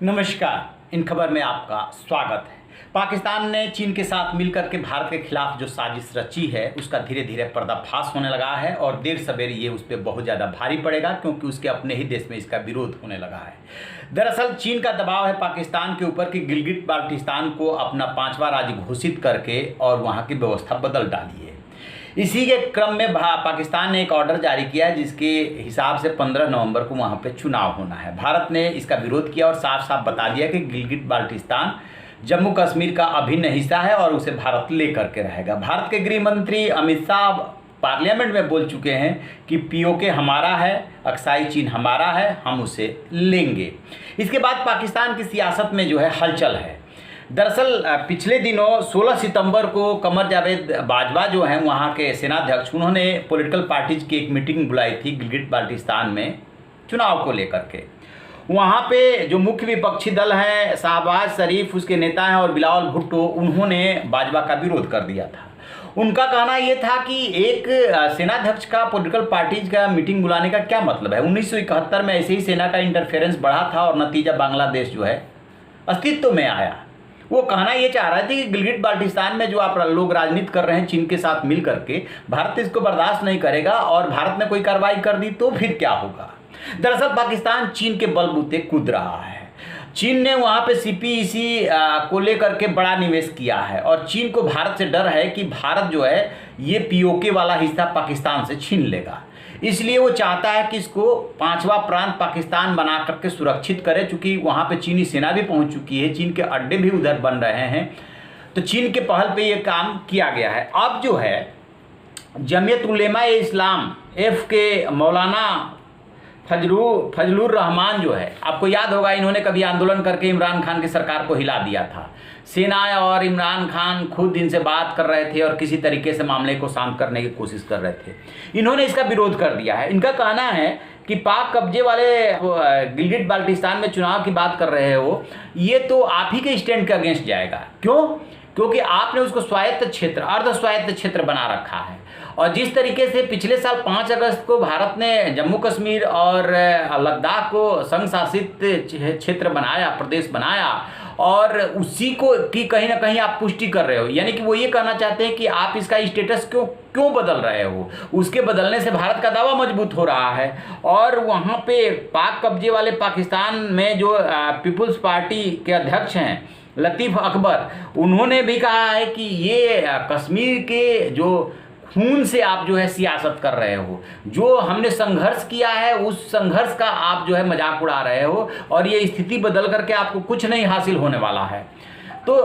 नमस्कार। इन खबर में आपका स्वागत है। पाकिस्तान ने चीन के साथ मिलकर के भारत के खिलाफ जो साजिश रची है उसका धीरे धीरे पर्दाफाश होने लगा है और देर सवेर ये उस पर बहुत ज़्यादा भारी पड़ेगा, क्योंकि उसके अपने ही देश में इसका विरोध होने लगा है। दरअसल चीन का दबाव है पाकिस्तान के ऊपर कि गिलगिट बाल्टिस्तान को अपना 5वां राज्य घोषित करके और वहाँ की व्यवस्था बदल डाली है। इसी के क्रम में पाकिस्तान ने एक ऑर्डर जारी किया है जिसके हिसाब से 15 नवंबर को वहाँ पे चुनाव होना है। भारत ने इसका विरोध किया और साफ साफ बता दिया कि गिलगिट बाल्टिस्तान जम्मू कश्मीर का अभिन्न हिस्सा है और उसे भारत लेकर के रहेगा। भारत के गृह मंत्री अमित शाह पार्लियामेंट में बोल चुके हैं कि पीओके हमारा है, अक्साई चीन हमारा है, हम उसे लेंगे। इसके बाद पाकिस्तान की सियासत में जो है हलचल है। दरअसल पिछले दिनों 16 सितंबर को कमर जावेद बाजवा जो हैं वहाँ के सेनाध्यक्ष, उन्होंने पॉलिटिकल पार्टीज की एक मीटिंग बुलाई थी गिलगिट बाल्टिस्तान में चुनाव को लेकर के। वहाँ पे जो मुख्य विपक्षी दल है शाहबाज शरीफ उसके नेता हैं और बिलावल भुट्टो, उन्होंने बाजवा का विरोध कर दिया था। उनका कहना ये था कि एक सेनाध्यक्ष का पॉलिटिकल पार्टीज का मीटिंग बुलाने का क्या मतलब है। 1971 में ऐसे ही सेना का इंटरफेरेंस बढ़ा था और नतीजा बांग्लादेश जो है अस्तित्व में आया। वो कहना ये चाह रहा था कि गिलगिट बाल्टिस्तान में जो आप लोग राजनीति कर रहे हैं चीन के साथ मिल करके, भारत इसको बर्दाश्त नहीं करेगा और भारत ने कोई कार्रवाई कर दी तो फिर क्या होगा। दरअसल पाकिस्तान चीन के बलबूते कूद रहा है। चीन ने वहाँ पे सीपीईसी को लेकर के बड़ा निवेश किया है और चीन को भारत से डर है कि भारत जो है ये पीओके वाला हिस्सा पाकिस्तान से छीन लेगा। इसलिए वो चाहता है कि इसको 5वां प्रांत पाकिस्तान बना करके सुरक्षित करे, चूँकि वहाँ पे चीनी सेना भी पहुँच चुकी है, चीन के अड्डे भी उधर बन रहे हैं, तो चीन के पहल पे ये काम किया गया है। अब जो है जमीयत उलेमा ए इस्लाम एफ के मौलाना फजलुर रहमान जो है, आपको याद होगा इन्होंने कभी आंदोलन करके इमरान खान की सरकार को हिला दिया था। सेना और इमरान खान खुद इनसे बात कर रहे थे और किसी तरीके से मामले को शांत करने की कोशिश कर रहे थे। इन्होंने इसका विरोध कर दिया है। इनका कहना है कि पाक कब्जे वाले गिलगिट बाल्टिस्तान में चुनाव की बात कर रहे हो, ये तो आप ही के स्टैंड के अगेंस्ट जाएगा। क्यों? क्योंकि आपने उसको स्वायत्त क्षेत्र, अर्ध स्वायत्त क्षेत्र बना रखा है। और जिस तरीके से पिछले साल 5 अगस्त को भारत ने जम्मू कश्मीर और लद्दाख को संघ शासित क्षेत्र बनाया, प्रदेश बनाया, और उसी को की कहीं ना कहीं आप पुष्टि कर रहे हो। यानी कि वो ये कहना चाहते हैं कि आप इसका स्टेटस क्यों बदल रहे हो। उसके बदलने से भारत का दावा मजबूत हो रहा है। और वहाँ पे पाक कब्जे वाले पाकिस्तान में जो पीपुल्स पार्टी के अध्यक्ष हैं लतीफ़ अकबर, उन्होंने भी कहा है कि ये कश्मीर के जो खून से आप जो है सियासत कर रहे हो, जो हमने संघर्ष किया है उस संघर्ष का आप जो है मजाक उड़ा रहे हो और ये स्थिति बदल करके आपको कुछ नहीं हासिल होने वाला है। तो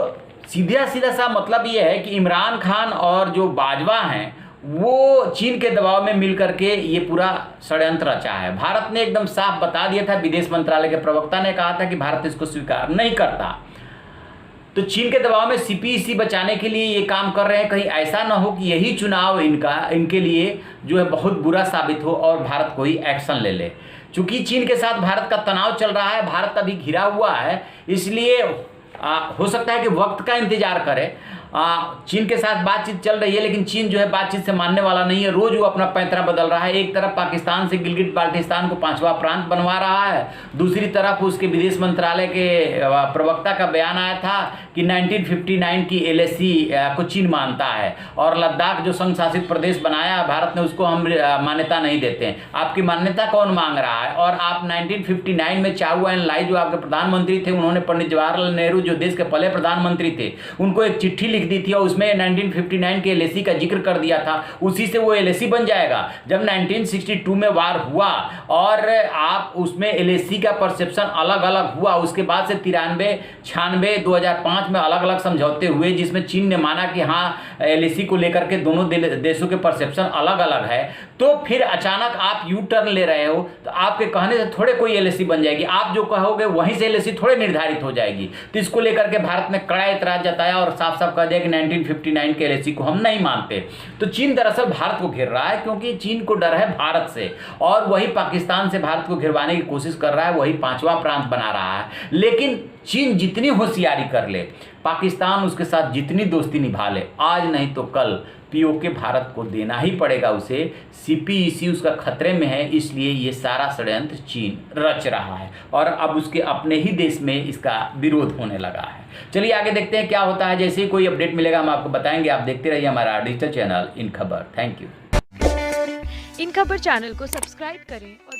सीधा सीधा सा मतलब ये है कि इमरान खान और जो बाजवा हैं वो चीन के दबाव में मिल करके ये पूरा षड्यंत्र रचा है। भारत ने एकदम साफ बता दिया था, विदेश मंत्रालय के प्रवक्ता ने कहा था कि भारत इसको स्वीकार नहीं करता। तो चीन के दबाव में सीपीईसी बचाने के लिए ये काम कर रहे हैं। कहीं ऐसा ना हो कि यही चुनाव इनके लिए जो है बहुत बुरा साबित हो और भारत कोई एक्शन ले ले। चूंकि चीन के साथ भारत का तनाव चल रहा है, भारत अभी घिरा हुआ है, इसलिए हो सकता है कि वक्त का इंतजार करें। चीन के साथ बातचीत चल रही है, लेकिन चीन जो है बातचीत से मानने वाला नहीं है। रोज वो अपना पैंतरा बदल रहा है। एक तरफ पाकिस्तान से गिलगिट बाल्टिस्तान को 5वां प्रांत बनवा रहा है, दूसरी तरफ उसके विदेश मंत्रालय के प्रवक्ता का बयान आया था कि 1959 की एलएसी को चीन मानता है और लद्दाख जो संघ शासित प्रदेश बनाया भारत ने उसको हम मान्यता नहीं देते हैं। आपकी मान्यता कौन मांग रहा है? और आप 1959 में चाउ एन लाई जो आपके प्रधानमंत्री थे, उन्होंने पंडित जवाहरलाल नेहरू जो देश के पहले प्रधानमंत्री थे, उनको एक चिट्ठी दी थी और उसमें 1959 के एलएसी का जिक्र कर दिया था। उसी से वो एलएसी बन जाएगा। जब 1962 में वार हुआ और आप उसमें एलएसी का परसेप्शन अलग अलग हुआ, उसके बाद से 93, 96, 2005 में अलग अलग समझौते हुए जिसमें चीन ने माना कि हाँ एलएसी को लेकर के दोनों देशों के परसेप्शन अलग अलग है। तो फिर अचानक आप यू टर्न ले रहे हो, तो आपके कहने से थोड़े कोई एलएसी बन जाएगी। आप जो कहोगे वहीं से एलएसी थोड़े निर्धारित हो जाएगी। तो इसको लेकर के भारत ने कड़ा एतराज जताया और साफ साफ कह दिया कि 1959 के एलएसी को हम नहीं मानते। तो चीन दरअसल भारत को घेर रहा है, क्योंकि चीन को डर है भारत से और वही पाकिस्तान से भारत को घिरवाने की कोशिश कर रहा है, वही 5वां प्रांत बना रहा है। लेकिन चीन जितनी होशियारी कर ले, पाकिस्तान उसके साथ जितनी दोस्ती निभा ले, आज नहीं तो कल पीओके भारत को देना ही पड़ेगा उसे। सीपीईसी उसका खतरे में है, इसलिए ये सारा षड्यंत्र चीन रच रहा है और अब उसके अपने ही देश में इसका विरोध होने लगा है। चलिए आगे देखते हैं क्या होता है। जैसे ही कोई अपडेट मिलेगा हम आपको बताएंगे। आप देखते रहिए हमारा डिजिटल चैनल इन खबर। Thank you. इन खबर चैनल को सब्सक्राइब करें और